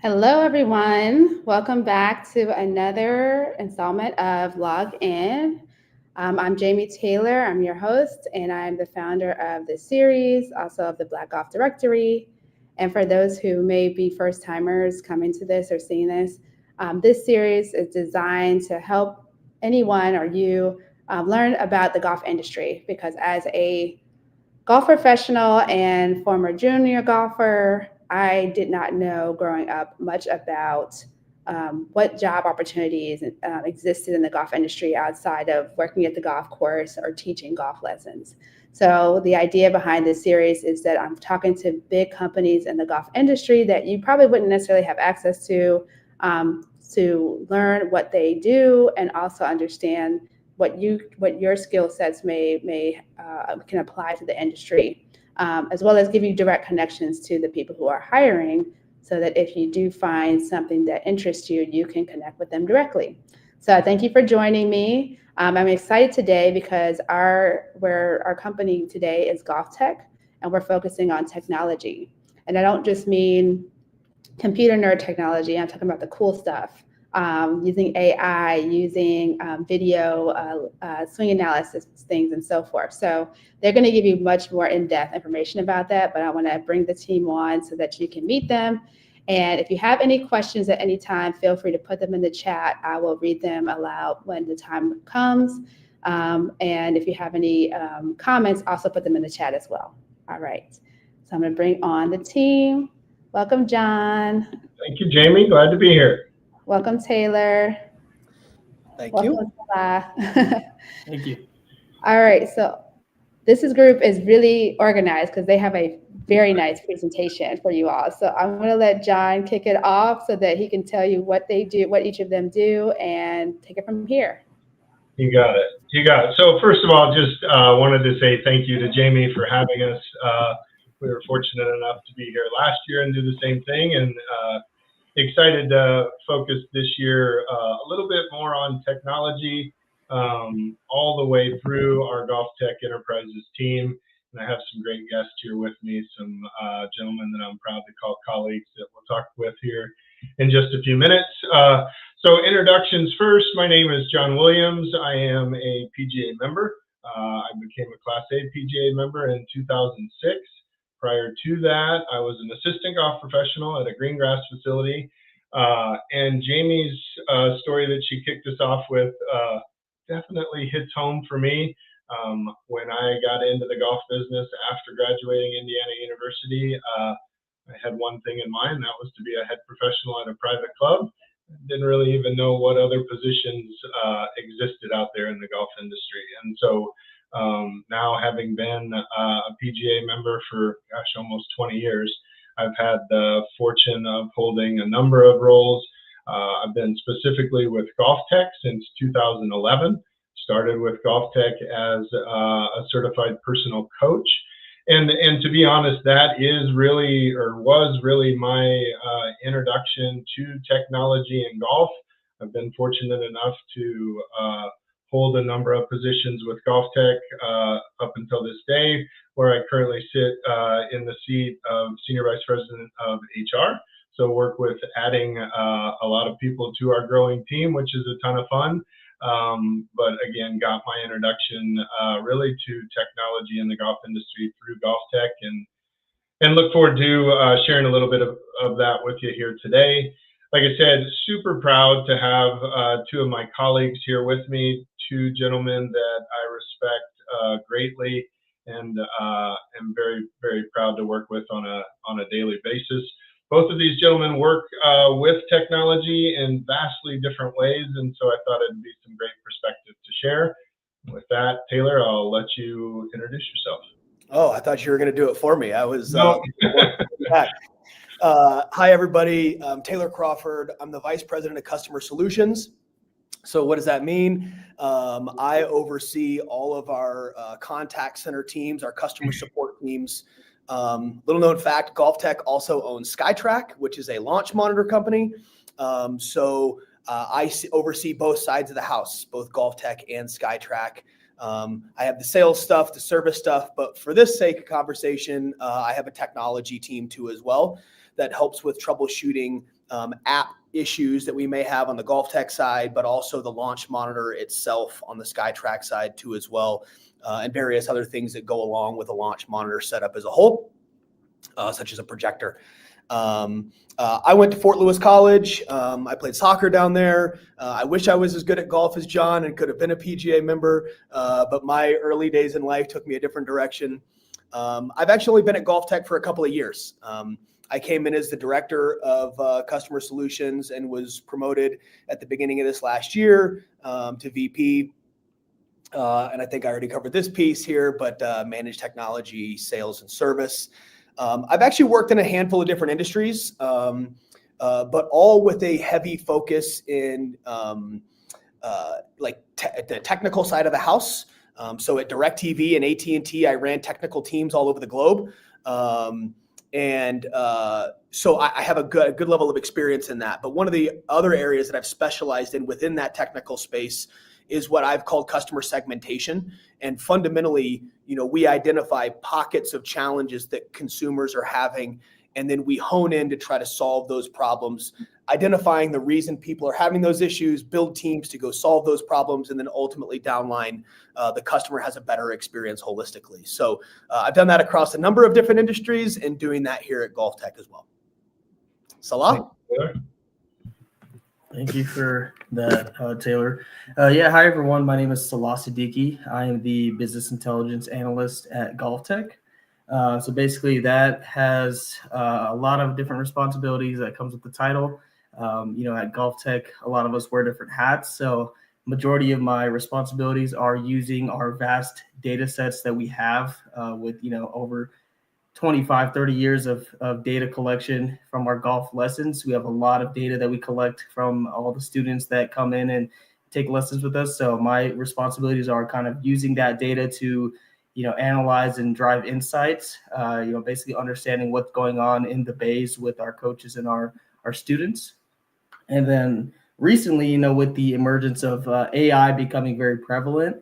Hello, everyone. Welcome back to another installment of Log In. I'm Jamie Taylor. I'm your host, and I'm the founder of this series, also of the Black Golf Directory. And for those who may be first timers coming to this or seeing this, this series is designed to help anyone or you learn about the golf industry because as a golf professional and former junior golfer, I did not know growing up much about what job opportunities existed in the golf industry outside of working at the golf course or teaching golf lessons. So the idea behind this series is that I'm talking to big companies in the golf industry that you probably wouldn't necessarily have access to learn what they do and also understand what your skill sets may can apply to the industry, as well as give you direct connections to the people who are hiring, so that if you do find something that interests you, you can connect with them directly. So thank you for joining me. I'm excited today because our company today is GOLFTEC, and we're focusing on technology. And I don't just mean computer nerd technology. I'm talking about the cool stuff. Using AI, using video, swing analysis things, and so forth. So they're going to give you much more in-depth information about that, but I want to bring the team on so that you can meet them. And if you have any questions at any time, feel free to put them in the chat. I will read them aloud when the time comes. And if you have any comments, also put them in the chat as well. All right. So I'm going to bring on the team. Welcome, John. Thank you, Jamie. Glad to be here. Welcome, Taylor. Thank Welcome, you. Thank you. All right, so this group is really organized because they have a very nice presentation for you all. So I'm going to let John kick it off so that he can tell you what they do, what each of them do, and take it from here. You got it. You got it. So first of all, just wanted to say thank you to Jamie for having us. We were fortunate enough to be here last year and do the same thing, and excited to focus this year a little bit more on technology all the way through our GOLFTEC Enterprises team. And I have some great guests here with me, some gentlemen that I'm proud to call colleagues that we'll talk with here in just a few minutes. So introductions first. My name is John Williams. I am a PGA member. I became a Class A PGA member in 2006. Prior to that, I was an assistant golf professional at a green grass facility. And Jamie's story that she kicked us off with definitely hits home for me. When I got into the golf business after graduating Indiana University, I had one thing in mind, that was to be a head professional at a private club. Didn't really even know what other positions existed out there in the golf industry. And so now, having been a PGA member for, almost 20 years, I've had the fortune of holding a number of roles. I've been specifically with GOLFTEC since 2011. Started with GOLFTEC as a certified personal coach. And to be honest, that is really, or was really, my introduction to technology in golf. I've been fortunate enough to hold a number of positions with GOLFTEC up until this day, where I currently sit in the seat of Senior Vice President of HR. So work with adding a lot of people to our growing team, which is a ton of fun. But again, got my introduction really to technology in the golf industry through GOLFTEC, and look forward to sharing a little bit of that with you here today. Like I said, super proud to have two of my colleagues here with me, two gentlemen that I respect greatly, and am very, very proud to work with on a daily basis. Both of these gentlemen work with technology in vastly different ways, and so I thought it'd be some great perspective to share. With that, Taylor, I'll let you introduce yourself. Oh, I thought you were going to do it for me. I was. No. Hi, everybody. I'm Taylor Crawford. I'm the Vice President of Customer Solutions. So what does that mean? I oversee all of our contact center teams, our customer support teams. Little known fact, GOLFTEC also owns SkyTrack, which is a launch monitor company. So I oversee both sides of the house, both GOLFTEC and SkyTrack. I have the sales stuff, the service stuff, but for this sake of conversation, I have a technology team too as well that helps with troubleshooting app issues that we may have on the GOLFTEC side, but also the launch monitor itself on the SkyTrack side too as well, and various other things that go along with a launch monitor setup as a whole, such as a projector. I went to Fort Lewis College. I played soccer down there. I wish I was as good at golf as John and could have been a PGA member, but my early days in life took me a different direction. I've actually been at GOLFTEC for a couple of years. I came in as the director of customer solutions and was promoted at the beginning of this last year to VP. And I think I already covered this piece here, but managed technology, sales, and service. I've actually worked in a handful of different industries, but all with a heavy focus in the technical side of the house. So at DirecTV and AT&T, I ran technical teams all over the globe. So I have a good level of experience in that. But one of the other areas that I've specialized in within that technical space is what I've called customer segmentation. And fundamentally, we identify pockets of challenges that consumers are having, and then we hone in to try to solve those problems, identifying the reason people are having those issues, build teams to go solve those problems, and then ultimately downline, the customer has a better experience holistically. So I've done that across a number of different industries and doing that here at GOLFTEC as well. Salah? Thank you for that, Taylor. Hi, everyone. My name is Salah Siddiqui. I am the Business Intelligence Analyst at GOLFTEC. So basically that has a lot of different responsibilities that comes with the title. At GOLFTEC, a lot of us wear different hats. So majority of my responsibilities are using our vast data sets that we have with, over 25, 30 years of data collection from our golf lessons. We have a lot of data that we collect from all the students that come in and take lessons with us. So my responsibilities are kind of using that data to, analyze and drive insights, basically understanding what's going on in the bays with our coaches and our students. And then recently, with the emergence of AI becoming very prevalent,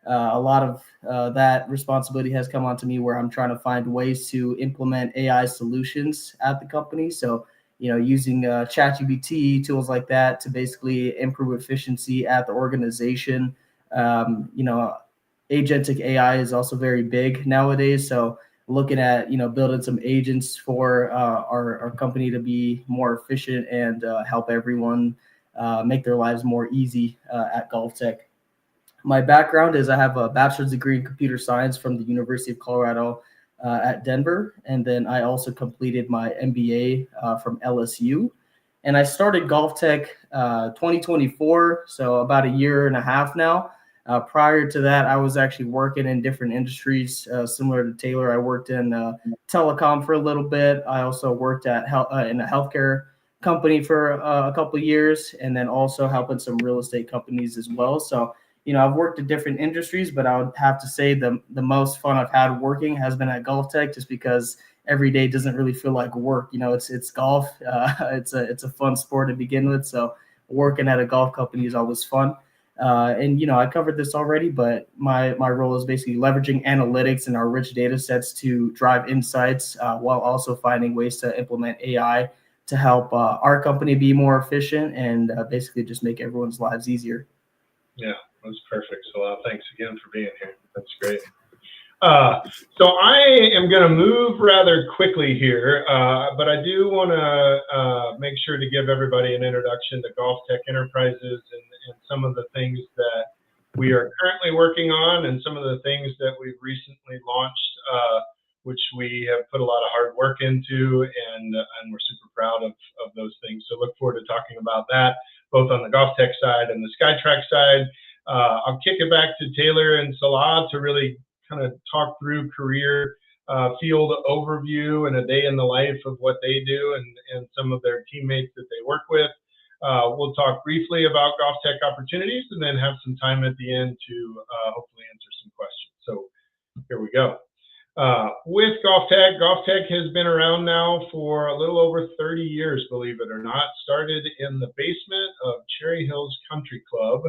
a lot of that responsibility has come onto me where I'm trying to find ways to implement AI solutions at the company. So, using ChatGPT, tools like that to basically improve efficiency at the organization. Agentic AI is also very big nowadays. So looking at, building some agents for our company to be more efficient and help everyone make their lives more easy at GOLFTEC. My background is I have a bachelor's degree in computer science from the University of Colorado at Denver. And then I also completed my MBA from LSU. And I started GOLFTEC 2024, so about a year and a half now. Prior to that, I was actually working in different industries, similar to Taylor. I worked in telecom for a little bit. I also worked at in a healthcare company for a couple of years, and then also helping some real estate companies as well. So, I've worked in different industries, but I would have to say the most fun I've had working has been at GOLFTEC, just because every day doesn't really feel like work. It's golf. It's a fun sport to begin with. So working at a golf company is always fun. I covered this already, but my role is basically leveraging analytics and our rich data sets to drive insights while also finding ways to implement AI to help our company be more efficient and basically just make everyone's lives easier. Yeah, that was perfect. So thanks again for being here. That's great. So I am going to move rather quickly here, but I do want to make sure to give everybody an introduction to GOLFTEC Enterprises and some of the things that we are currently working on and some of the things that we've recently launched, which we have put a lot of hard work into, and we're super proud of those things. So look forward to talking about that, both on the GOLFTEC side and the SkyTrack side. I'll kick it back to Taylor and Salah to really kind of talk through career field overview and a day in the life of what they do and some of their teammates that they work with. We'll talk briefly about GOLFTEC opportunities and then have some time at the end to hopefully answer some questions. So here we go. With GOLFTEC has been around now for a little over 30 years, believe it or not. Started in the basement of Cherry Hills Country Club.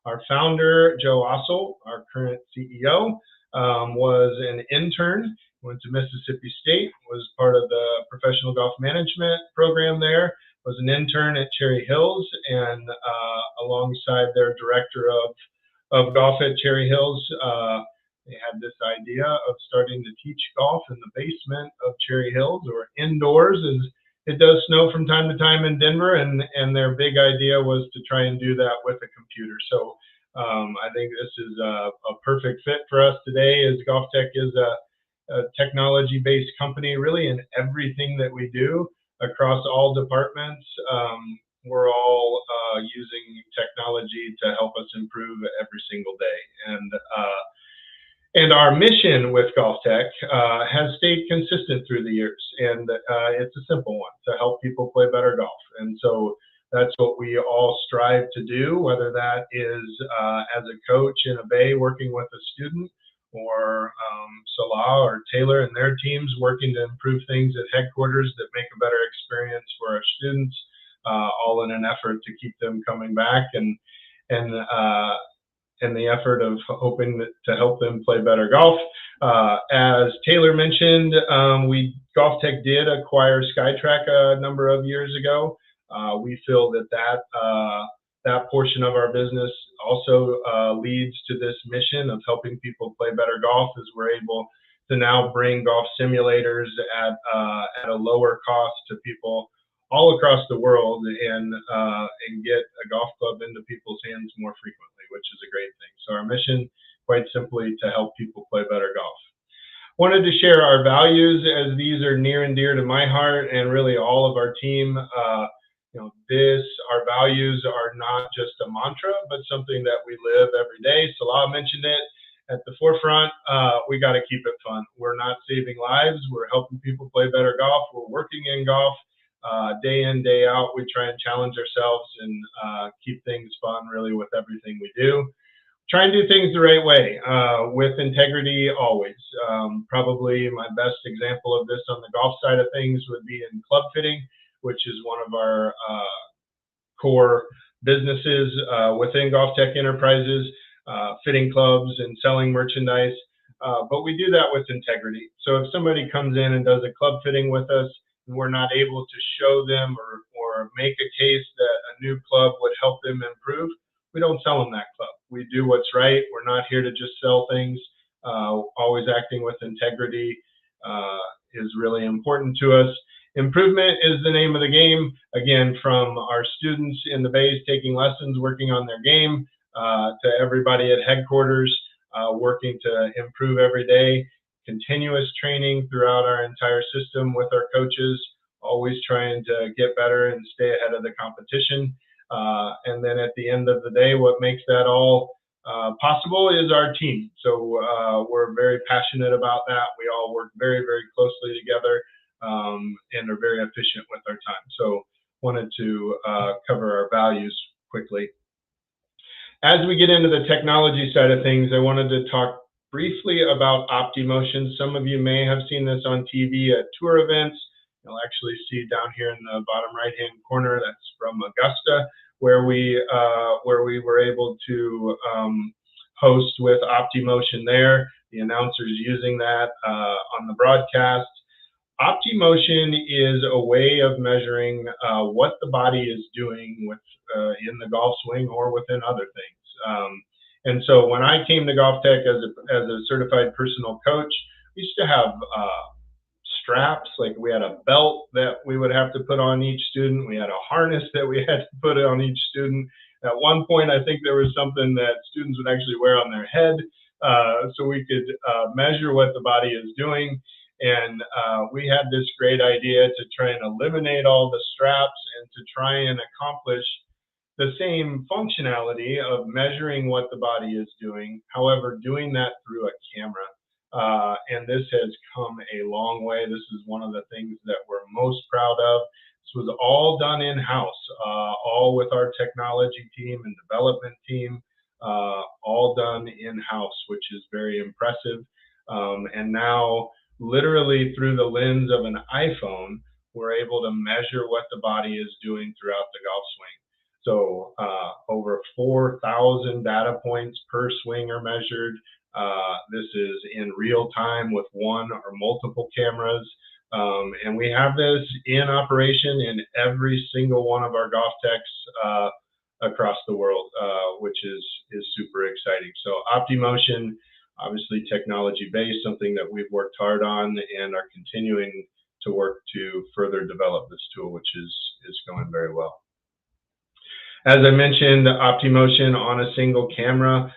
Our founder, Joe Ossel, our current CEO, was an intern, went to Mississippi State, was part of the professional golf management program there, was an intern at Cherry Hills, and alongside their director of golf at Cherry Hills, they had this idea of starting to teach golf in the basement of Cherry Hills, or indoors, as it does snow from time to time in Denver, and their big idea was to try and do that with a computer. So I think this is a perfect fit for us today, as GOLFTEC is a technology-based company, really, in everything that we do across all departments. We're all using technology to help us improve every single day. And our mission with GOLFTEC has stayed consistent through the years, and it's a simple one: to help people play better golf. And so that's what we all strive to do, whether that is as a coach in a bay working with a student, or Salah or Taylor and their teams working to improve things at headquarters that make a better experience for our students, all in an effort to keep them coming back, and the effort of hoping to help them play better golf. As Taylor mentioned, GOLFTEC did acquire SkyTrack a number of years ago. We feel that portion of our business also leads to this mission of helping people play better golf, as we're able to now bring golf simulators at a lower cost to people all across the world, and get a golf club into people's hands more frequently, which is a great thing. So our mission, quite simply, to help people play better golf. Wanted to share our values, as these are near and dear to my heart and really all of our team. Our values are not just a mantra, but something that we live every day. Salah mentioned it at the forefront. We got to keep it fun. We're not saving lives. We're helping people play better golf. We're working in golf. Day in, day out, we try and challenge ourselves and keep things fun, really, with everything we do. Try and do things the right way, with integrity always. Probably my best example of this on the golf side of things would be in club fitting, which is one of our core businesses within GOLFTEC Enterprises, fitting clubs and selling merchandise. But we do that with integrity. So if somebody comes in and does a club fitting with us, and we're not able to show them or make a case that a new club would help them improve, we don't sell them that club. We do what's right. We're not here to just sell things. Always acting with integrity is really important to us. Improvement is the name of the game. Again, from our students in the bays taking lessons, working on their game, to everybody at headquarters working to improve every day. Continuous training throughout our entire system with our coaches, always trying to get better and stay ahead of the competition. And then at the end of the day, what makes that all possible is our team. So we're very passionate about that. We all work very, very closely together, and are very efficient with our time. So wanted to cover our values quickly. As we get into the technology side of things, I wanted to talk briefly about OptiMotion. Some of you may have seen this on TV at tour events. You'll actually see down here in the bottom right-hand corner, that's from Augusta, where we were able to host with OptiMotion there, the announcers using that on the broadcast. OptiMotion is a way of measuring what the body is doing with in the golf swing or within other things. And so when I came to GOLFTEC as a certified personal coach, we used to have straps. Like, we had a belt that we would have to put on each student. We had a harness that we had to put on each student. At one point, I think there was something that students would actually wear on their head, so we could measure what the body is doing. And we had this great idea to try and eliminate all the straps and to try and accomplish the same functionality of measuring what the body is doing, however, doing that through a camera. And this has come a long way. This is one of the things that we're most proud of. This was all done in-house, all with our technology team and development team, all done in-house, which is very impressive. And now, literally through the lens of an iPhone, we're able to measure what the body is doing throughout the golf swing. So over 4,000 data points per swing are measured. This is in real time with one or multiple cameras. And we have this in operation in every single one of our GOLFTECs across the world, which is super exciting. So OptiMotion, obviously technology-based, something that we've worked hard on and are continuing to work to further develop this tool, which is going very well. As I mentioned, OptiMotion on a single camera.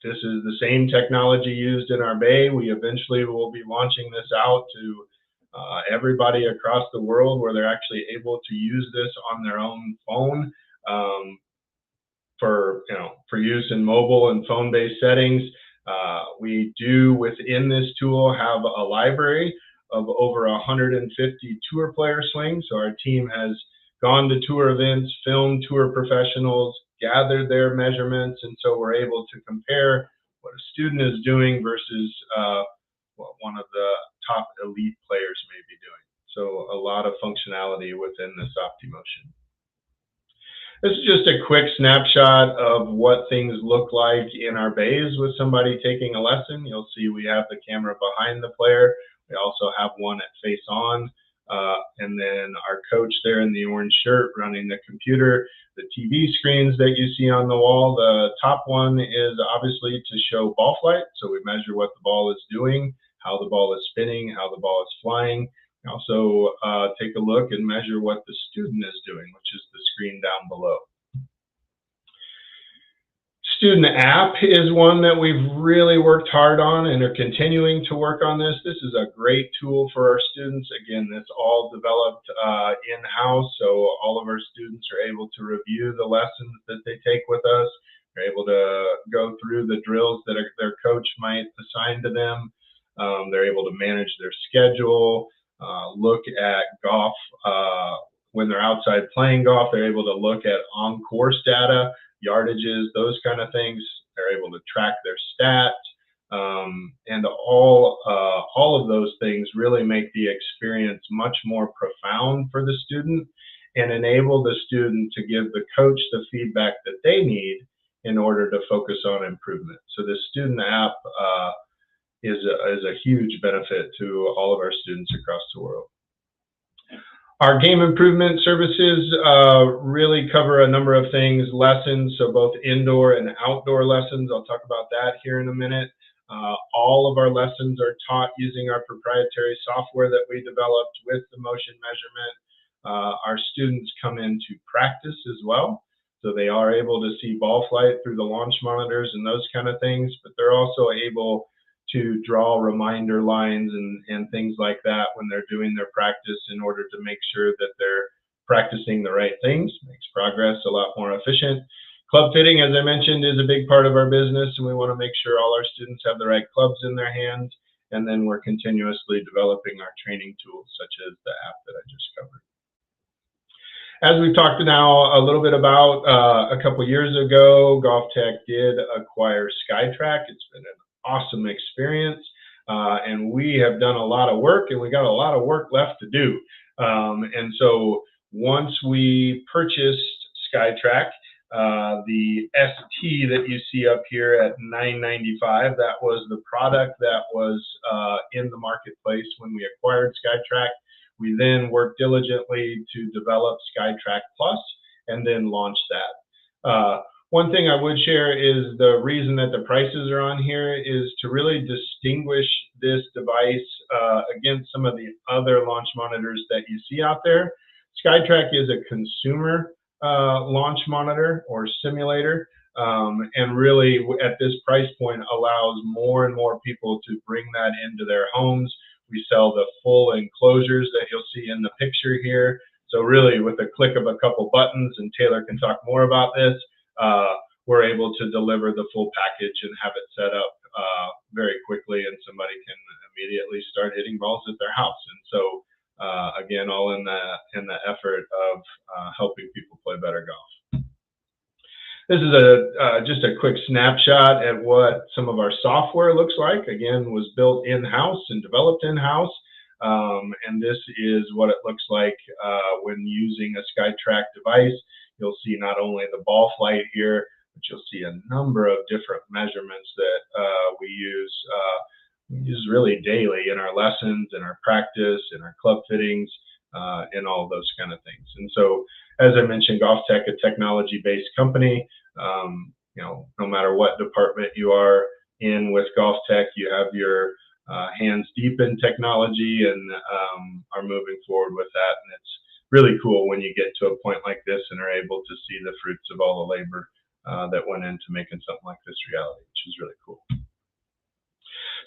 This is the same technology used in our bay. We eventually will be launching this out to everybody across the world, where they're actually able to use this on their own phone for use in mobile and phone-based settings. We do within this tool have a library of over 150 tour player swings. So our team has gone to tour events, filmed tour professionals, gathered their measurements, and so we're able to compare what a student is doing versus what one of the top elite players may be doing. So a lot of functionality within this OptiMotion. This is just a quick snapshot of what things look like in our bays with somebody taking a lesson. You'll see we have the camera behind the player. We also have one at face on, and then our coach there in the orange shirt running the computer. The TV screens that you see on the wall, the top one is obviously to show ball flight. So we measure what the ball is doing, how the ball is spinning, how the ball is flying. We also take a look and measure what the student is doing, which is the screen down below. Student app is one that we've really worked hard on and are continuing to work on this. This is a great tool for our students. Again, it's all developed in-house, so all of our students are able to review the lessons that they take with us. They're able to go through the drills that their coach might assign to them. They're able to manage their schedule, look at golf. When they're outside playing golf, they're able to look at on-course data, yardages, those kind of things. They're able to track their stats, and all of those things really make the experience much more profound for the student and enable the student to give the coach the feedback that they need in order to focus on improvement. So the student app is a huge benefit to all of our students across the world. Our game improvement services really cover a number of things, lessons, so both indoor and outdoor lessons. I'll talk about that here in a minute. All of our lessons are taught using our proprietary software that we developed with the motion measurement. Our students come in to practice as well. So they are able to see ball flight through the launch monitors and those kind of things, but they're also able to draw reminder lines and things like that when they're doing their practice in order to make sure that they're practicing the right things. Makes progress a lot more efficient. Club fitting, as I mentioned, is a big part of our business, and we want to make sure all our students have the right clubs in their hands. And then we're continuously developing our training tools, such as the app that I just covered. As we've talked now a little bit about, a couple years ago, GOLFTEC did acquire SkyTrack. It's been an awesome experience, and we have done a lot of work, and we got a lot of work left to do. And so once we purchased SkyTrack, the ST that you see up here at $995, that was the product that was in the marketplace when we acquired SkyTrack. We then worked diligently to develop SkyTrack Plus and then launch that. One thing I would share is the reason that the prices are on here is to really distinguish this device against some of the other launch monitors that you see out there. SkyTrack is a consumer launch monitor or simulator, and really at this price point allows more and more people to bring that into their homes. We sell the full enclosures that you'll see in the picture here. So really with a click of a couple buttons, and Taylor can talk more about this, we're able to deliver the full package and have it set up very quickly, and somebody can immediately start hitting balls at their house. And so again, all in the effort of helping people play better golf. This is just a quick snapshot at what some of our software looks like. Again, was built in-house and developed in-house. And this is what it looks like when using a SkyTrack device. You'll see not only the ball flight here, but you'll see a number of different measurements that we use. use really daily in our lessons, in our practice, in our club fittings, and all those kind of things. And so, as I mentioned, GOLFTEC, a technology-based company. No matter what department you are in with GOLFTEC, you have your hands deep in technology and are moving forward with that. And it's really cool when you get to a point like this and are able to see the fruits of all the labor that went into making something like this reality, which is really cool.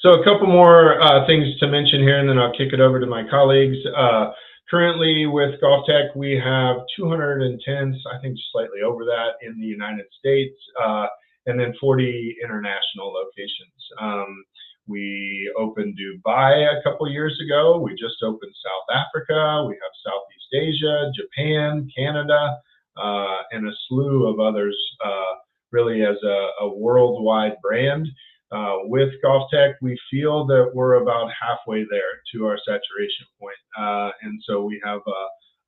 So a couple more things to mention here, and then I'll kick it over to my colleagues. Currently with GOLFTEC, we have 210, I think slightly over that, in the United States, and then 40 international locations. We opened Dubai a couple years ago. We just opened South Africa. We have Southeast Asia, Japan, Canada, and a slew of others, really as a worldwide brand. With GOLFTEC, we feel that we're about halfway there to our saturation point. And so we have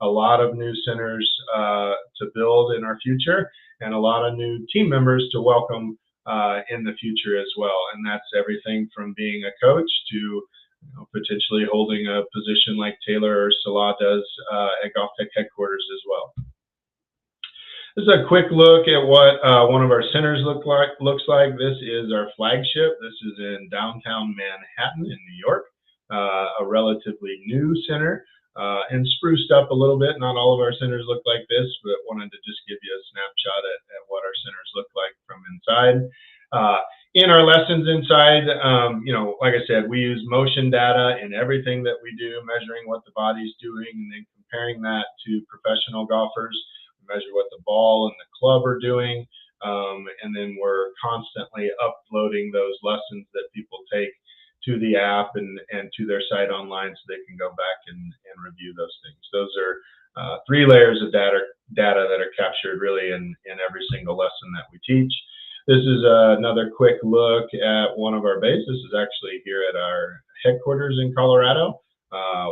a lot of new centers to build in our future, and a lot of new team members to welcome in the future as well. And that's everything from being a coach to potentially holding a position like Taylor or Salah does at GOLFTEC headquarters as well. This is a quick look at what one of our centers looks like. This is our flagship. This is in downtown Manhattan in New York, a relatively new center and spruced up a little bit. Not all of our centers look like this, but wanted to just give you a snapshot at what our centers look like from inside. In our lessons inside, like I said, we use motion data in everything that we do, measuring what the body's doing and then comparing that to professional golfers. Measure what the ball and the club are doing, and then we're constantly uploading those lessons that people take to the app and to their site online so they can go back and review those things. Those are 3 layers of data that are captured really in every single lesson that we teach. This is another quick look at one of our bays. This is actually here at our headquarters in Colorado.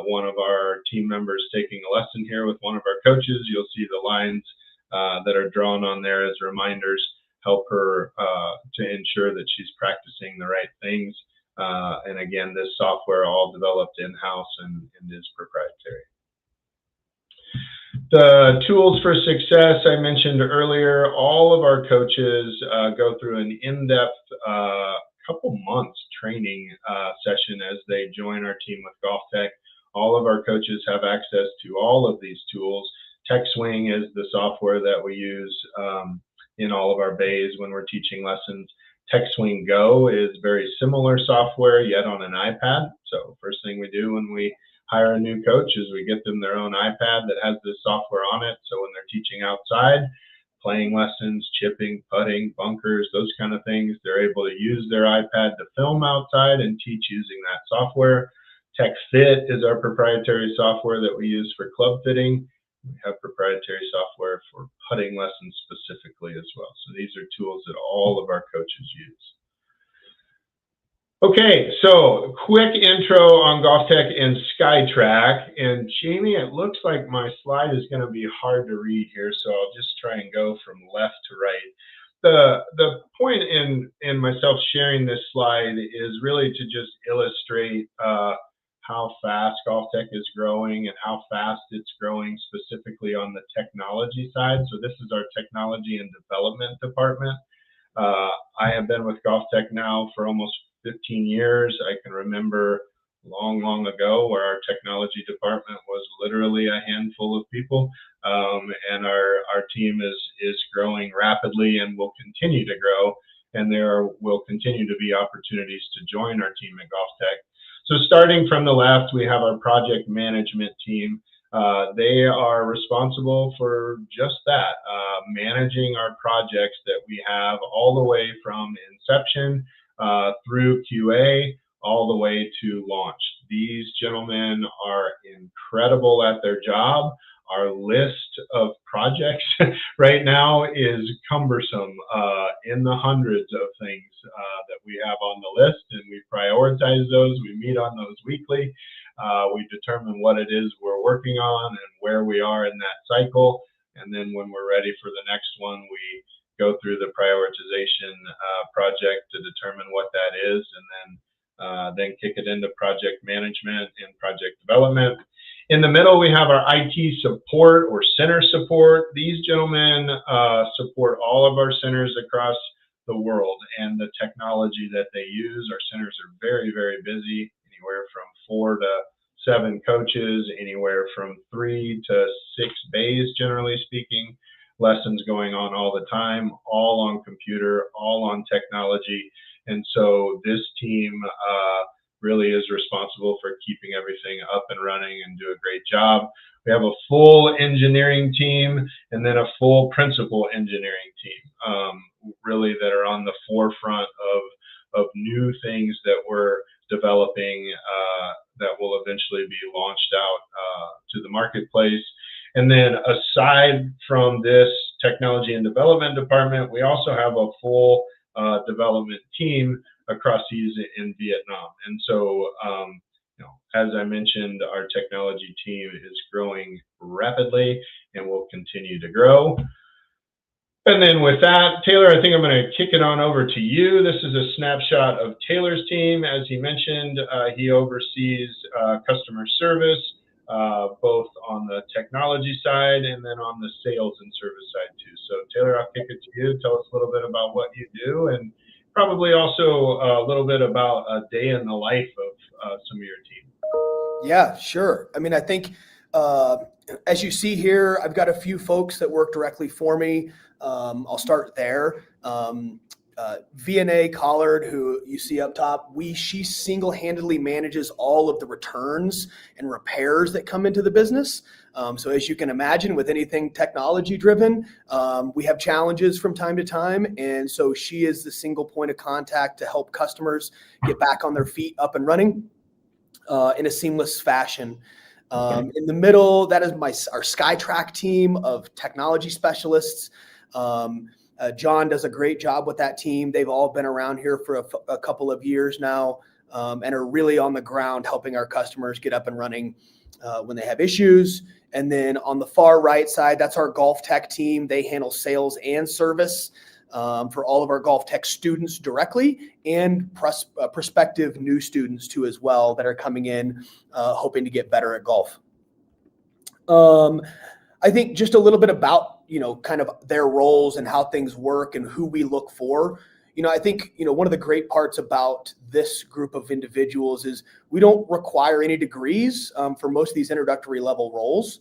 One of our team members taking a lesson here with one of our coaches. You'll see the lines that are drawn on there as reminders help her to ensure that she's practicing the right things. And again, this software all developed in-house and is proprietary. The tools for success I mentioned earlier, all of our coaches go through an in-depth couple months training session as they join our team with GOLFTEC. All of our coaches have access to all of these tools. TechSwing is the software that we use in all of our bays when we're teaching lessons. TechSwing Go is very similar software, yet on an iPad. So first thing we do when we hire a new coach is we get them their own iPad that has this software on it. So when they're teaching outside, playing lessons, chipping, putting, bunkers, those kind of things, they're able to use their iPad to film outside and teach using that software. TechFit is our proprietary software that we use for club fitting. We have proprietary software for putting lessons specifically as well. So these are tools that all of our coaches use. Okay, so quick intro on GOLFTEC and SkyTrack. And Jamie, it looks like my slide is going to be hard to read here, so I'll just try and go from left to right. The point in myself sharing this slide is really to just illustrate how fast GOLFTEC is growing and how fast it's growing specifically on the technology side. So this is our technology and development department. I have been with GOLFTEC now for almost 15 years. I can remember long ago where our technology department was literally a handful of people, and our team is growing rapidly and will continue to grow, and there will continue to be opportunities to join our team at GOLFTEC. So starting from the left, we have our project management team. They are responsible for just that, managing our projects that we have all the way from inception through QA, all the way to launch. These gentlemen are incredible at their job. Our list of projects right now is cumbersome, in the hundreds of things that we have on the list, and we prioritize those. We meet on those weekly. We determine what it is we're working on and where we are in that cycle. And then when we're ready for the next one, we go through the prioritization project to determine what that is, and then then kick it into project management and project development. In the middle, we have our IT support or center support. These gentlemen support all of our centers across the world and the technology that they use. Our centers are very, very busy, anywhere from 4 to 7 coaches, anywhere from 3 to 6 bays, generally speaking. Lessons going on all the time, all on computer, all on technology. And so this team really is responsible for keeping everything up and running and do a great job. We have a full engineering team and then a full principal engineering team, really that are on the forefront of new things that we're developing that will eventually be launched out to the marketplace. And then aside from this technology and development department, we also have a full development team across seas in Vietnam. And so, as I mentioned, our technology team is growing rapidly and will continue to grow. And then with that, Taylor, I think I'm going to kick it on over to you. This is a snapshot of Taylor's team. As he mentioned, he oversees customer service, both on the technology side and then on the sales and service side too. So Taylor, I'll kick it to you. Tell us a little bit about what you do and probably also a little bit about a day in the life of some of your team. Yeah, sure. I mean, I think as you see here, I've got a few folks that work directly for me. I'll start there. VNA Collard, who you see up top, she single-handedly manages all of the returns and repairs that come into the business. So as you can imagine, with anything technology-driven, we have challenges from time to time. And so she is the single point of contact to help customers get back on their feet, up and running in a seamless fashion. In the middle, that is our SkyTrack team of technology specialists. John does a great job with that team. They've all been around here for a couple of years now and are really on the ground helping our customers get up and running when they have issues. And then on the far right side, that's our GOLFTEC team. They handle sales and service for all of our GOLFTEC students directly and prospective new students too as well that are coming in hoping to get better at golf. I think just a little bit about, kind of their roles and how things work and who we look for. I think, one of the great parts about this group of individuals is we don't require any degrees for most of these introductory level roles.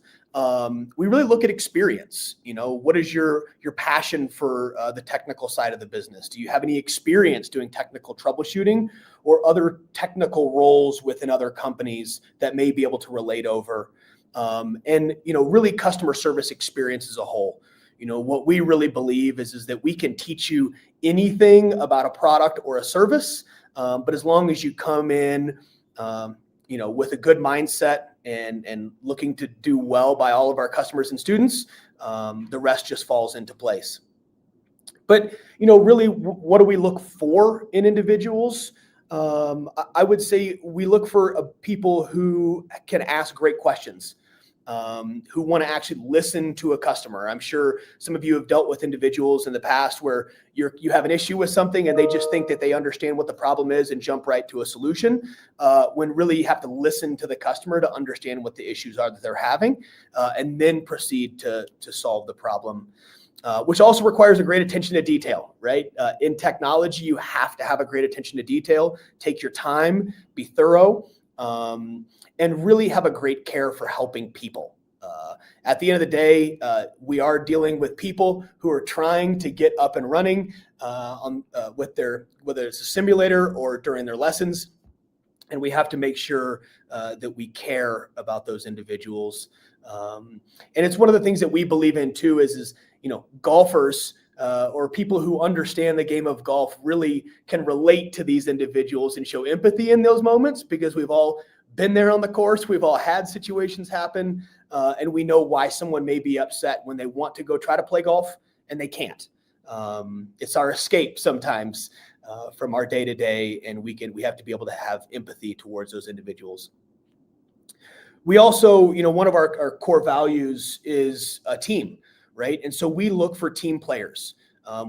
We really look at experience. What is your passion for the technical side of the business? Do you have any experience doing technical troubleshooting or other technical roles within other companies that may be able to relate over? And really customer service experience as a whole. What we really believe is that we can teach you anything about a product or a service, but as long as you come in, with a good mindset and looking to do well by all of our customers and students, the rest just falls into place. But, really, what do we look for in individuals? I would say we look for people who can ask great questions, who want to actually listen to a customer. I'm sure some of you have dealt with individuals in the past where you have an issue with something and they just think that they understand what the problem is and jump right to a solution, when really you have to listen to the customer to understand what the issues are that they're having, and then proceed to solve the problem. Which also requires a great attention to detail, right? In technology, you have to have a great attention to detail, take your time, be thorough, and really have a great care for helping people. At the end of the day, we are dealing with people who are trying to get up and running whether it's a simulator or during their lessons. And we have to make sure that we care about those individuals. And it's one of the things that we believe in too is golfers or people who understand the game of golf really can relate to these individuals and show empathy in those moments, because we've all been there on the course. We've all had situations happen, and we know why someone may be upset when they want to go try to play golf and they can't. It's our escape sometimes from our day to day, and we have to be able to have empathy towards those individuals. We also, one of our core values is a team, right? And so we look for team players.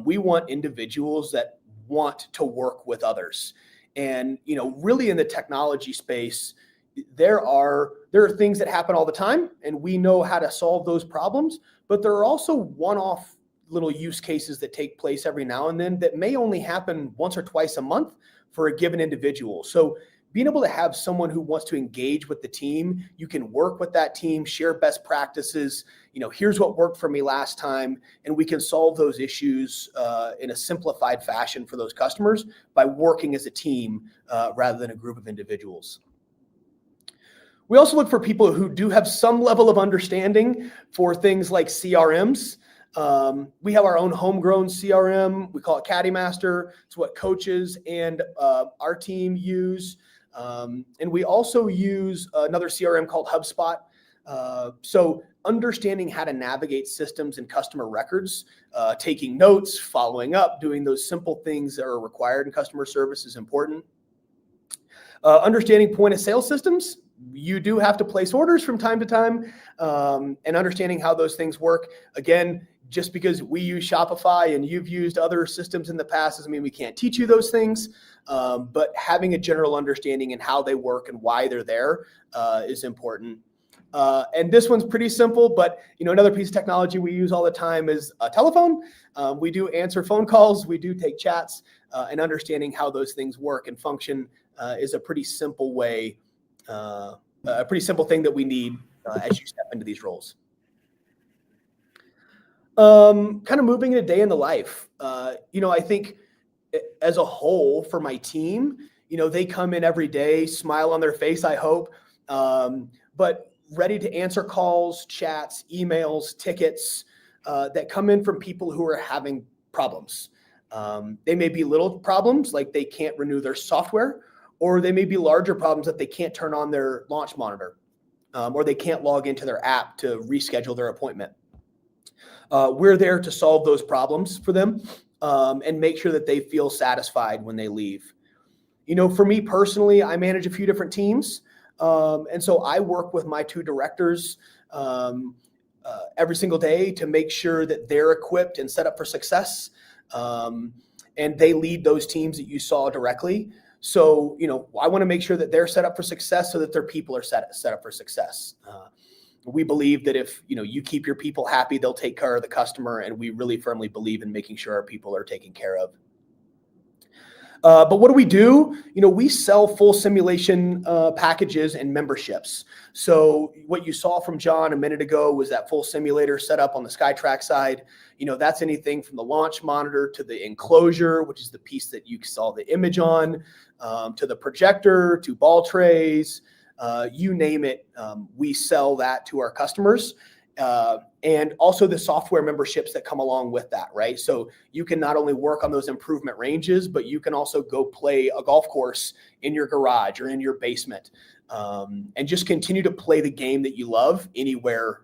We want individuals that want to work with others. And, really in the technology space, there are things that happen all the time, and we know how to solve those problems, but there are also one-off little use cases that take place every now and then that may only happen once or twice a month for a given individual. So being able to have someone who wants to engage with the team, you can work with that team, share best practices. Here's what worked for me last time, and we can solve those issues in a simplified fashion for those customers by working as a team rather than a group of individuals. We also look for people who do have some level of understanding for things like CRMs. We have our own homegrown CRM. We call it Caddy Master. It's what coaches and our team use. And we also use another CRM called HubSpot. So understanding how to navigate systems and customer records, taking notes, following up, doing those simple things that are required in customer service is important. Understanding point of sale systems. You do have to place orders from time to time, and understanding how those things work. Again, just because we use Shopify and you've used other systems in the past doesn't mean we can't teach you those things, but having a general understanding and how they work and why they're there is important. And this one's pretty simple, but another piece of technology we use all the time is a telephone. We do answer phone calls, we do take chats, and understanding how those things work and function is a pretty simple way, a pretty simple thing that we need as you step into these roles. Kind of moving into day in the life. I think as a whole for my team, they come in every day, smile on their face, I hope, but ready to answer calls, chats, emails, tickets that come in from people who are having problems. They may be little problems like they can't renew their software, or they may be larger problems that they can't turn on their launch monitor, or they can't log into their app to reschedule their appointment. We're there to solve those problems for them and make sure that they feel satisfied when they leave. For me personally, I manage a few different teams. And so I work with my two directors every single day to make sure that they're equipped and set up for success. And they lead those teams that you saw directly. So, I want to make sure that they're set up for success so that their people are set up for success. We believe that if, you keep your people happy, they'll take care of the customer. And we really firmly believe in making sure our people are taken care of. But what do? We sell full simulation packages and memberships. So what you saw from John a minute ago was that full simulator set up on the SkyTrack side. That's anything from the launch monitor to the enclosure, which is the piece that you saw the image on, to the projector, to ball trays, you name it. We sell that to our customers. And also the software memberships that come along with that, right? So you can not only work on those improvement ranges, but you can also go play a golf course in your garage or in your basement, and just continue to play the game that you love anywhere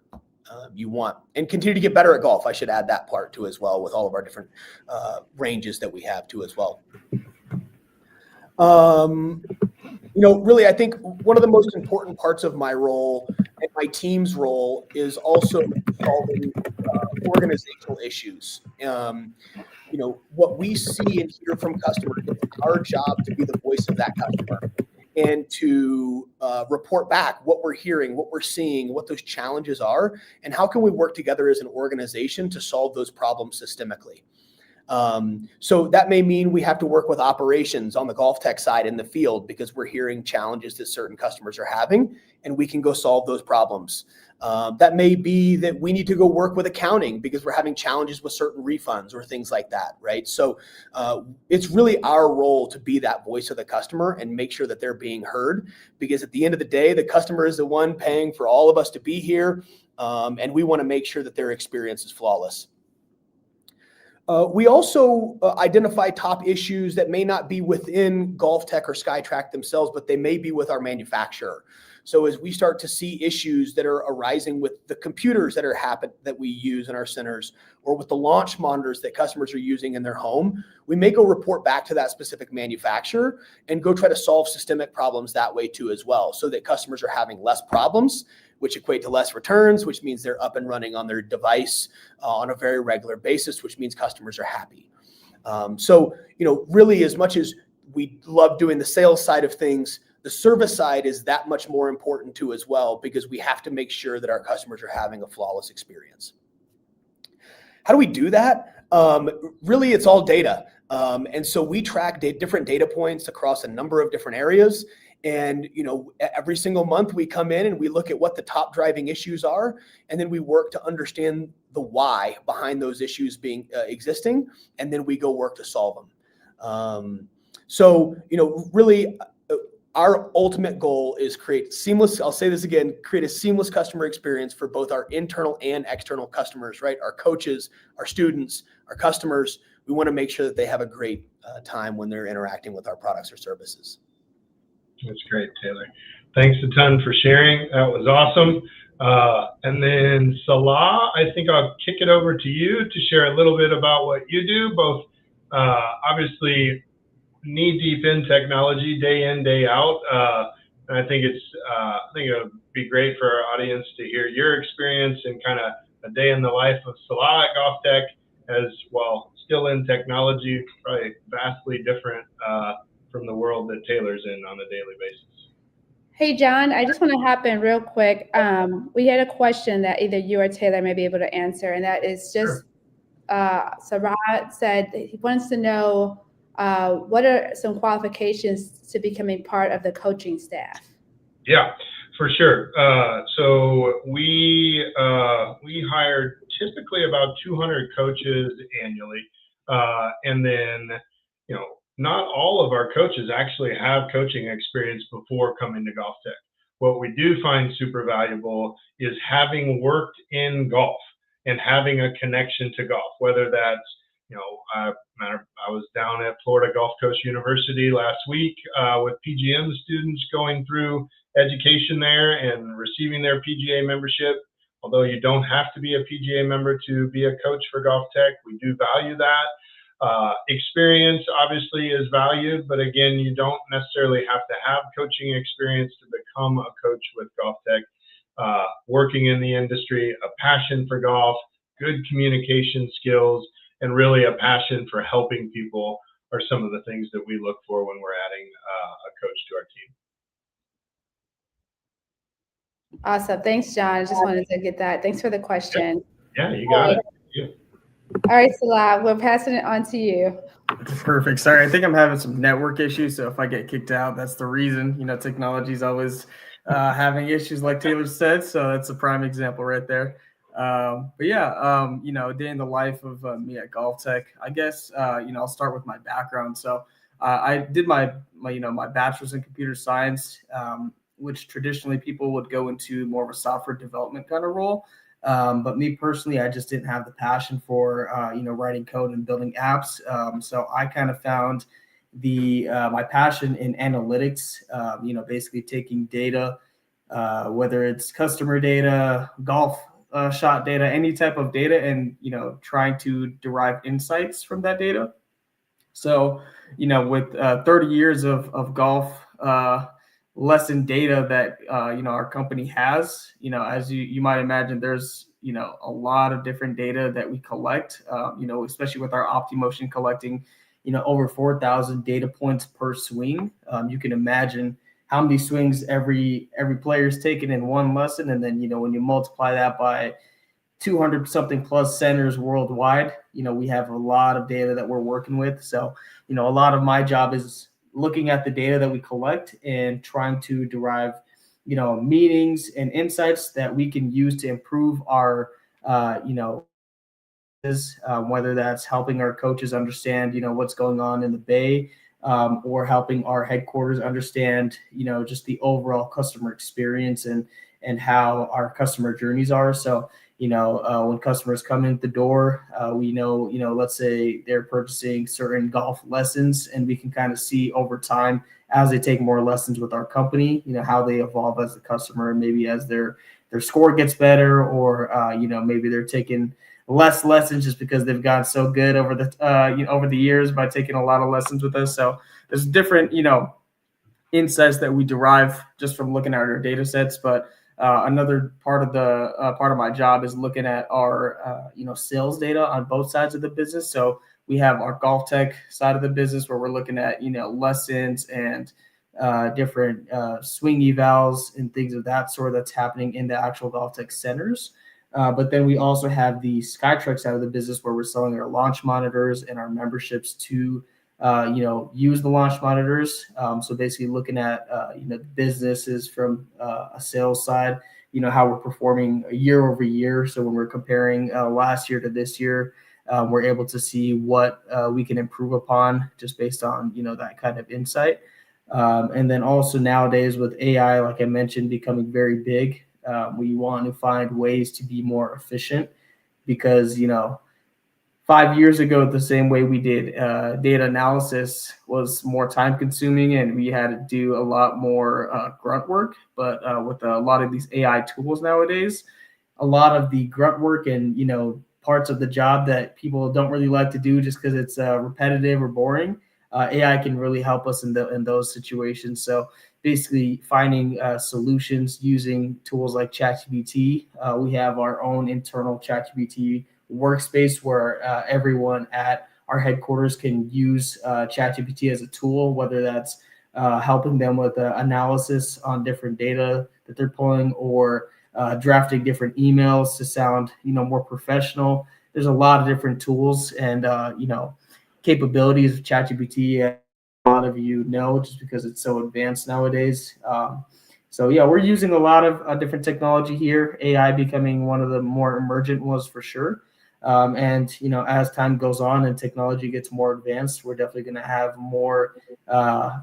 you want, and continue to get better at golf. I should add that part too as well, with all of our different ranges that we have too as well. Really, I think one of the most important parts of my role and my team's role is also solving organizational issues. What we see and hear from customers, it's our job to be the voice of that customer and to report back what we're hearing, what we're seeing, what those challenges are, and how can we work together as an organization to solve those problems systemically. So that may mean we have to work with operations on the GOLFTEC side in the field because we're hearing challenges that certain customers are having, and we can go solve those problems. That may be that we need to go work with accounting because we're having challenges with certain refunds or things like that, right? So it's really our role to be that voice of the customer and make sure that they're being heard, because at the end of the day, the customer is the one paying for all of us to be here, and we want to make sure that their experience is flawless. We also identify top issues that may not be within GOLFTEC or SkyTrack themselves, but they may be with our manufacturer. So as we start to see issues that are arising with the computers that we use in our centers, or with the launch monitors that customers are using in their home, we may go report back to that specific manufacturer and go try to solve systemic problems that way too as well, so that customers are having less problems, which equate to less returns, which means they're up and running on their device on a very regular basis, which means customers are happy. So, really, as much as we love doing the sales side of things. The service side is that much more important too as well, because we have to make sure that our customers are having a flawless experience. How do we do that? Really, it's all data. And so we track different data points across a number of different areas. And, every single month we come in and we look at what the top driving issues are, and then we work to understand the why behind those issues being existing, and then we go work to solve them. Really, our ultimate goal is create seamless, I'll say this again, create a seamless customer experience for both our internal and external customers, right? Our coaches, our students, our customers. We want to make sure that they have a great time when they're interacting with our products or services. That's great, Taylor. Thanks a ton for sharing. That was awesome. And then Salah, I think I'll kick it over to you to share a little bit about what you do, both obviously knee deep in technology, day in, day out. And I think it'll be great for our audience to hear your experience and kind of a day in the life of Salah at GOLFTEC, as well, still in technology, probably vastly different from the world that Taylor's in on a daily basis. Hey, John, I just want to hop in real quick. We had a question that either you or Taylor may be able to answer, and that is just, Sarat said he wants to know what are some qualifications to becoming part of the coaching staff? Yeah, for sure. So we hired typically about 200 coaches annually. And then, not all of our coaches actually have coaching experience before coming to GOLFTEC. What we do find super valuable is having worked in golf and having a connection to golf, whether that's, I was down at Florida Gulf Coast University last week with PGM students going through education there and receiving their PGA membership. Although you don't have to be a PGA member to be a coach for GOLFTEC, we do value that. Experience obviously is valued, but again, you don't necessarily have to have coaching experience to become a coach with GOLFTEC. Working in the industry, a passion for golf, good communication skills, and really a passion for helping people are some of the things that we look for when we're adding a coach to our team. Awesome. Thanks, John. I just wanted to get that. Thanks for the question. Yeah, you got it. Yeah. All right, Salah, we're passing it on to you. Perfect. Sorry, I think I'm having some network issues, so if I get kicked out, that's the reason. Technology is always having issues, like Taylor said, so that's a prime example right there. A day in the life of me at GOLFTEC. I guess I'll start with my background. So I did my bachelor's in computer science, which traditionally people would go into more of a software development kind of role. But me personally, I just didn't have the passion for writing code and building apps. So I kind of found my passion in analytics. Basically taking data, whether it's customer data, golf shot data, any type of data, and trying to derive insights from that data. So with 30 years of golf lesson data that our company has, as you might imagine, there's a lot of different data that we collect, especially with our OptiMotion collecting over 4,000 data points per swing. You can imagine how many swings every player's taken in one lesson, and then when you multiply that by 200 something plus centers worldwide, we have a lot of data that we're working with. So a lot of my job is looking at the data that we collect and trying to derive meanings and insights that we can use to improve our whether that's helping our coaches understand what's going on in the Bay, or helping our headquarters understand just the overall customer experience and how our customer journeys are. So when customers come in the door, we know, let's say they're purchasing certain golf lessons, and we can kind of see over time as they take more lessons with our company, how they evolve as a customer, and maybe as their score gets better, or maybe they're taking less lessons just because they've gotten so good over the years by taking a lot of lessons with us. So there's different insights that we derive just from looking at our data sets. But another part of my job is looking at our sales data on both sides of the business. So We have our GOLFTEC side of the business where we're looking at, lessons and different swing evals and things of that sort that's happening in the actual GOLFTEC centers. But then we also have the SkyTruck side of the business where we're selling our launch monitors and our memberships to, use the launch monitors. So basically looking at, businesses from a sales side, how we're performing year over year. So when we're comparing last year to this year, we're able to see what we can improve upon just based on, that kind of insight. And then also nowadays with AI, like I mentioned, becoming very big, we want to find ways to be more efficient because, 5 years ago, the same way we did data analysis was more time consuming and we had to do a lot more grunt work. But with a lot of these AI tools nowadays, a lot of the grunt work and, parts of the job that people don't really like to do just because it's repetitive or boring, AI can really help us in those situations. So basically finding solutions using tools like ChatGPT. We have our own internal ChatGPT workspace where everyone at our headquarters can use ChatGPT as a tool, whether that's helping them with analysis on different data that they're pulling or drafting different emails to sound, more professional. There's a lot of different tools and, capabilities of ChatGPT. A lot of you know just because it's so advanced nowadays. So yeah, we're using a lot of different technology here. AI becoming one of the more emergent ones for sure. And as time goes on and technology gets more advanced, we're definitely going to have more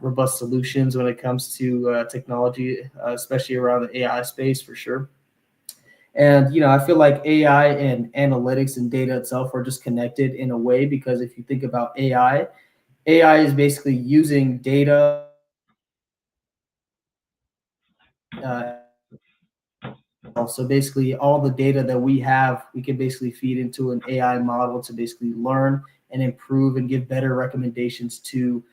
robust solutions when it comes to technology, especially around the AI space for sure. And I feel like AI and analytics and data itself are just connected in a way because if you think about AI is basically using data. So basically all the data that we have, we can basically feed into an AI model to basically learn and improve and give better recommendations to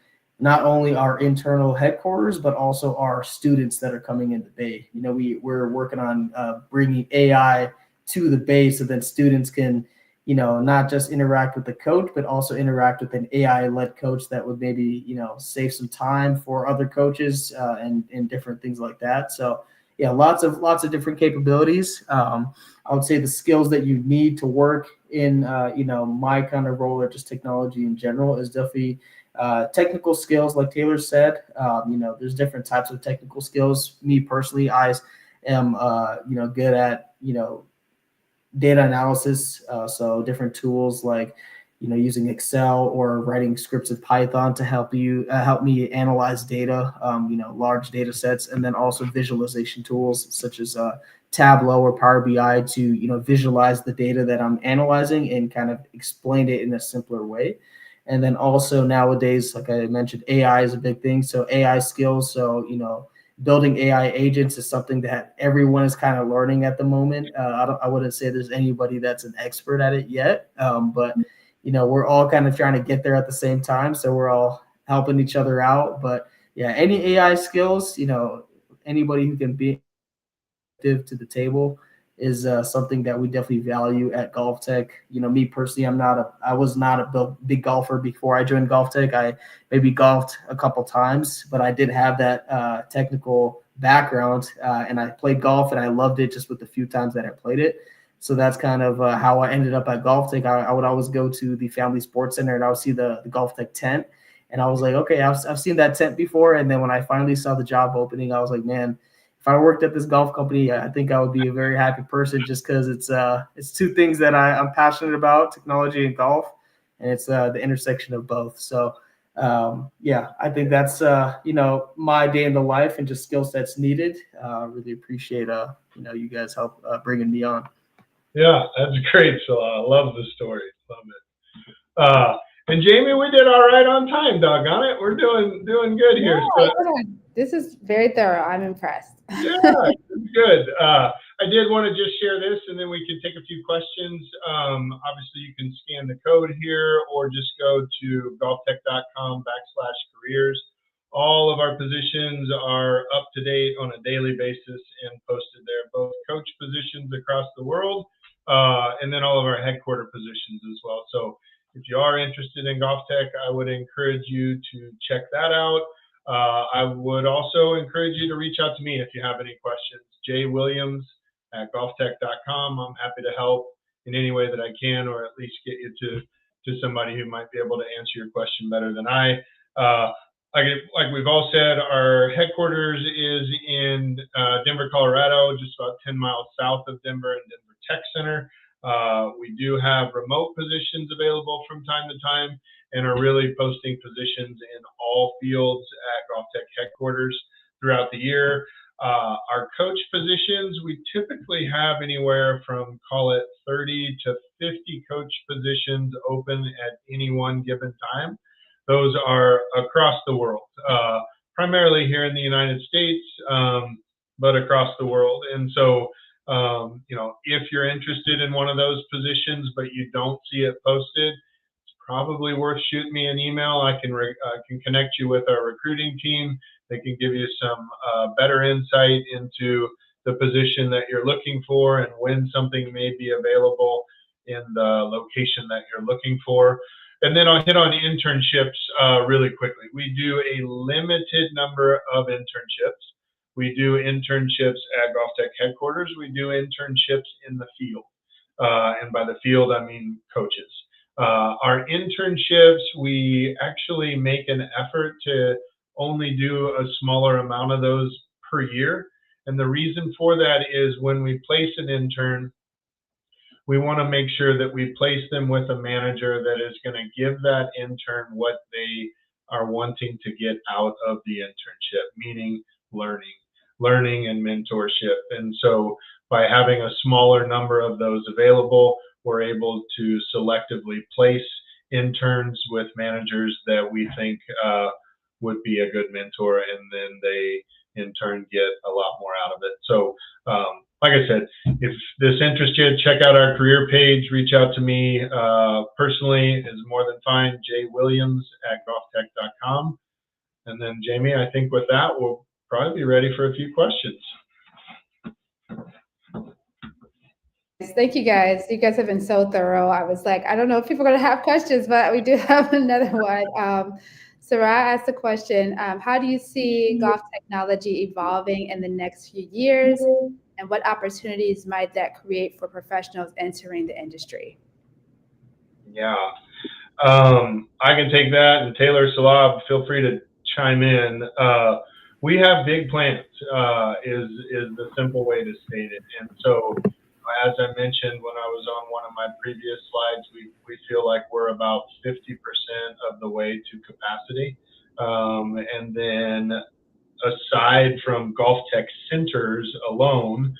not only our internal headquarters, but also our students that are coming in the Bay. We're working on bringing AI to the Bay so that students can, not just interact with the coach, but also interact with an AI-led coach that would maybe, save some time for other coaches and different things like that. So yeah, lots of different capabilities. I would say the skills that you need to work in, my kind of role or just technology in general is definitely technical skills, like Taylor said. There's different types of technical skills. Me personally, I am, good at, data analysis. So different tools like, using Excel or writing scripts in Python to help me analyze data, large data sets, and then also visualization tools such as Tableau or Power BI to, visualize the data that I'm analyzing and kind of explain it in a simpler way. And then also nowadays, like I mentioned, AI is a big thing. So AI skills. So, building AI agents is something that everyone is kind of learning at the moment. I wouldn't say there's anybody that's an expert at it yet, but we're all kind of trying to get there at the same time. So we're all helping each other out. But yeah, any AI skills, anybody who can be to the table is something that we definitely value at GOLFTEC. Me personally, I was not a big golfer before I joined GOLFTEC. I maybe golfed a couple times, but I did have that technical background and I played golf and I loved it just with the few times that I played it. So that's kind of how I ended up at GOLFTEC. I would always go to the Family Sports Center and I would see the GOLFTEC tent. And I was like, okay, I've seen that tent before. And then when I finally saw the job opening, I was like, man, if I worked at this golf company, I think I would be a very happy person just because it's two things that I'm passionate about, technology and golf, and it's the intersection of both. So yeah, I think that's my day in the life and just skill sets needed. Really appreciate you guys help bringing me on. Yeah, that's great. So I love the story. Love it. And Jamie, we did all right on time, doggone it. We're doing good here. Yeah, this is very thorough. I'm impressed. Yeah, it's good. I did want to just share this and then we can take a few questions. Obviously, you can scan the code here or just go to golftec.com/careers. All of our positions are up to date on a daily basis and posted there, both coach positions across the world and then all of our headquarter positions as well. So if you are interested in GOLFTEC, I would encourage you to check that out. I would also encourage you to reach out to me if you have any questions. jwilliams@golftech.com. I'm happy to help in any way that I can, or at least get you to somebody who might be able to answer your question better than I. Like we've all said, our headquarters is in Denver, Colorado, just about 10 miles south of Denver in Denver Tech Center. We do have remote positions available from time to time, and are really posting positions in all fields at GOLFTEC headquarters throughout the year. Our coach positions, we typically have anywhere from, call it 30 to 50 coach positions open at any one given time. Those are across the world, primarily here in the United States, but across the world. And so, if you're interested in one of those positions, but you don't see it posted, it's probably worth shooting me an email. I can connect you with our recruiting team. They can give you some better insight into the position that you're looking for and when something may be available in the location that you're looking for. And then I'll hit on internships really quickly. We do a limited number of internships. We do internships at GOLFTEC headquarters. We do internships in the field. And by the field, I mean coaches. Our internships, we actually make an effort to only do a smaller amount of those per year. And the reason for that is when we place an intern, we want to make sure that we place them with a manager that is going to give that intern what they are wanting to get out of the internship, meaning learning and mentorship. And so by having a smaller number of those available, we're able to selectively place interns with managers that we think would be a good mentor, and then they in turn get a lot more out of it. So like I said, if this interests you, check out our career page, reach out to me personally is more than fine, jwilliams@golftech.com. And then Jamie, I think with that, we'll probably be ready for a few questions. Thank you guys. You guys have been so thorough. I was like, I don't know if people are going to have questions, but we do have another one. Sarah asked a question, how do you see golf technology evolving in the next few years? And what opportunities might that create for professionals entering the industry? Yeah, I can take that. And Taylor, Salab, feel free to chime in. We have big plans, is the simple way to state it. And so, as I mentioned when I was on one of my previous slides, we feel like we're about 50% of the way to capacity. And then aside from GOLFTEC centers alone,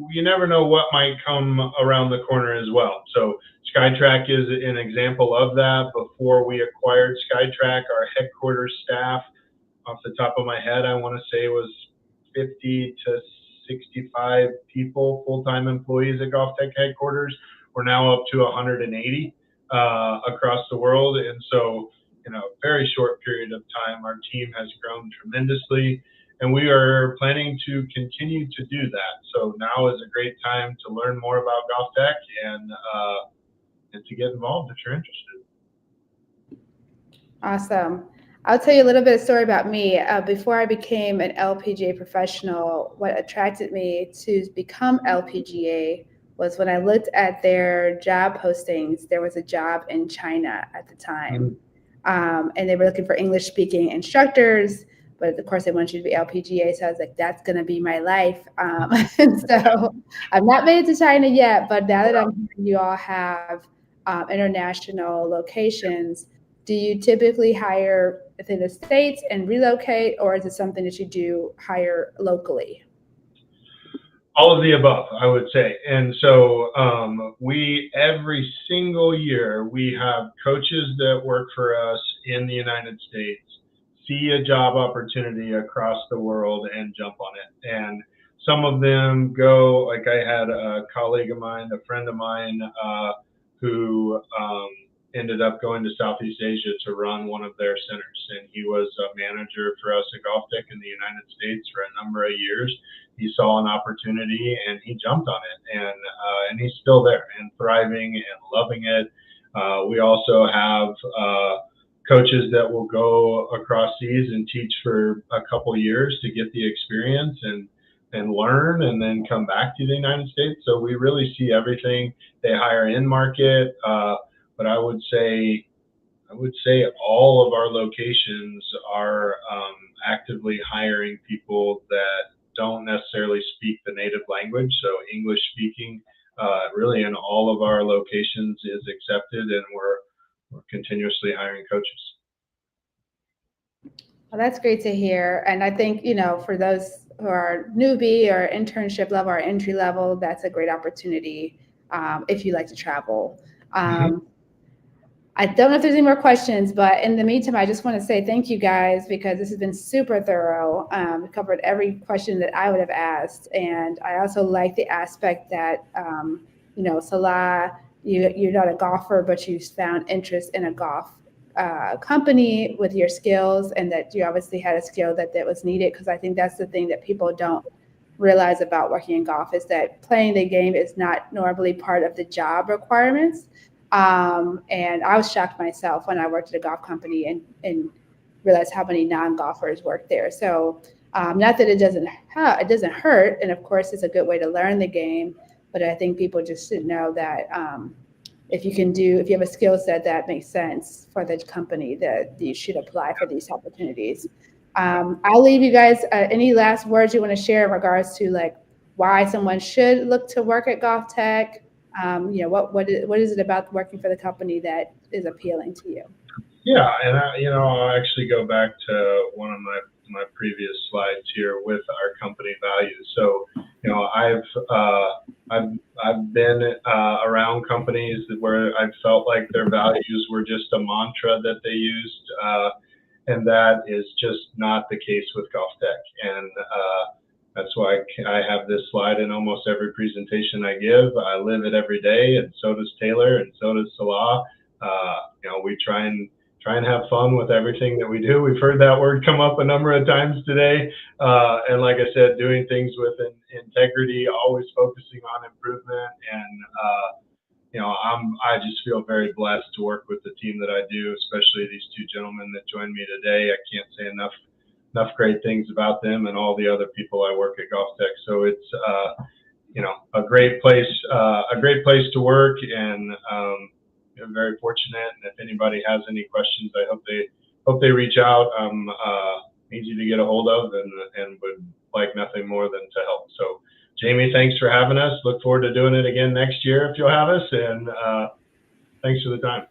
you never know what might come around the corner as well. So SkyTrack is an example of that. Before we acquired SkyTrack, our headquarters staff, off the top of my head, I want to say was 50 to 65 people, full-time employees at GOLFTEC headquarters. We're now up to 180 across the world. And so, in a very short period of time, our team has grown tremendously, and we are planning to continue to do that. So now is a great time to learn more about GOLFTEC and to get involved if you're interested. Awesome. I'll tell you a little bit of story about me. Before I became an LPGA professional, what attracted me to become LPGA was when I looked at their job postings. There was a job in China at the time. And they were looking for English-speaking instructors, but of course they want you to be LPGA. So I was like, that's going to be my life. And so I've not made it to China yet, but now that I'm hearing you all have international locations, do you typically hire within the States and relocate, or is it something that you do hire locally? All of the above, I would say. And so every single year, we have coaches that work for us in the United States, see a job opportunity across the world and jump on it. And some of them go, like I had a colleague of mine, a friend of mine, who ended up going to Southeast Asia to run one of their centers. And he was a manager for us at GOLFTEC in the United States for a number of years. He saw an opportunity and he jumped on it, and he's still there and thriving and loving it. We also have coaches that will go across seas and teach for a couple years to get the experience and learn, and then come back to the United States. So we really see everything. They hire in market, but I would say all of our locations are actively hiring people that don't necessarily speak the native language. So English speaking, really in all of our locations is accepted, and we're continuously hiring coaches. Well, that's great to hear. And I think, for those who are newbie or internship level or entry level, that's a great opportunity if you like to travel. I don't know if there's any more questions, but in the meantime, I just want to say thank you guys, because this has been super thorough. We covered every question that I would have asked. And I also like the aspect that, Salah, you're not a golfer, but you found interest in a golf company with your skills, and that you obviously had a skill that was needed, because I think that's the thing that people don't realize about working in golf, is that playing the game is not normally part of the job requirements. And I was shocked myself when I worked at a golf company and realized how many non-golfers work there. So not that it doesn't hurt, and of course it's a good way to learn the game, but I think people just should know that if you have a skill set that makes sense for the company, that you should apply for these opportunities. I'll leave you guys. Any last words you want to share in regards to like why someone should look to work at GOLFTEC? What is it about working for the company that is appealing to you? Yeah, and I'll actually go back to one of my previous slides here with our company values. So, I've been around companies where I felt like their values were just a mantra that they used, and that is just not the case with GOLFTEC. And that's why I have this slide in almost every presentation I give. I live it every day, and so does Taylor, and so does Salah. We try and have fun with everything that we do. We've heard that word come up a number of times today. And like I said, doing things with integrity, always focusing on improvement. And, I just feel very blessed to work with the team that I do, especially these two gentlemen that joined me today. I can't say enough great things about them and all the other people I work at GOLFTEC. So it's, a great place to work, and I'm very fortunate. And if anybody has any questions, I hope they reach out. I'm easy to get a hold of, and would like nothing more than to help. So Jamie, thanks for having us. Look forward to doing it again next year if you'll have us. And thanks for the time.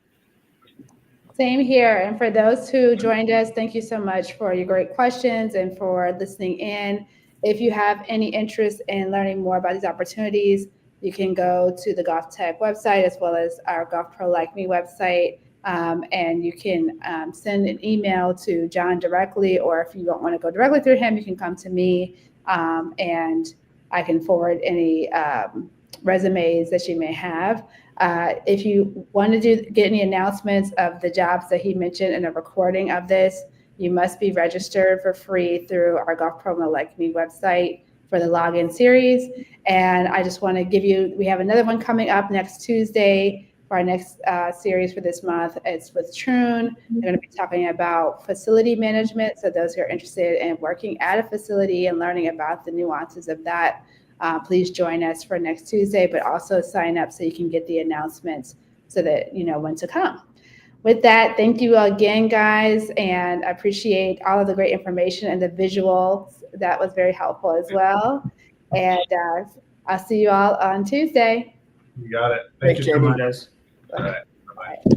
Same here. And for those who joined us, thank you so much for your great questions and for listening in. If you have any interest in learning more about these opportunities, you can go to the GOLFTEC website as well as our Golf Pro Like Me website. And you can send an email to John directly, or if you don't want to go directly through him, you can come to me, and I can forward any resumes that you may have. If you want to get any announcements of the jobs that he mentioned in a recording of this, you must be registered for free through our Golf Pro Like Me website for the login series. And I just want to we have another one coming up next Tuesday for our next series for this month. It's with Troon. They're going to be talking about facility management. So those who are interested in working at a facility and learning about the nuances of that, please join us for next Tuesday, but also sign up so you can get the announcements so that you know when to come. With that, thank you again, guys, and I appreciate all of the great information and the visuals. That was very helpful as well. And I'll see you all on Tuesday. You got it. Thanks, Thank you so much. guys. All right. Bye-bye.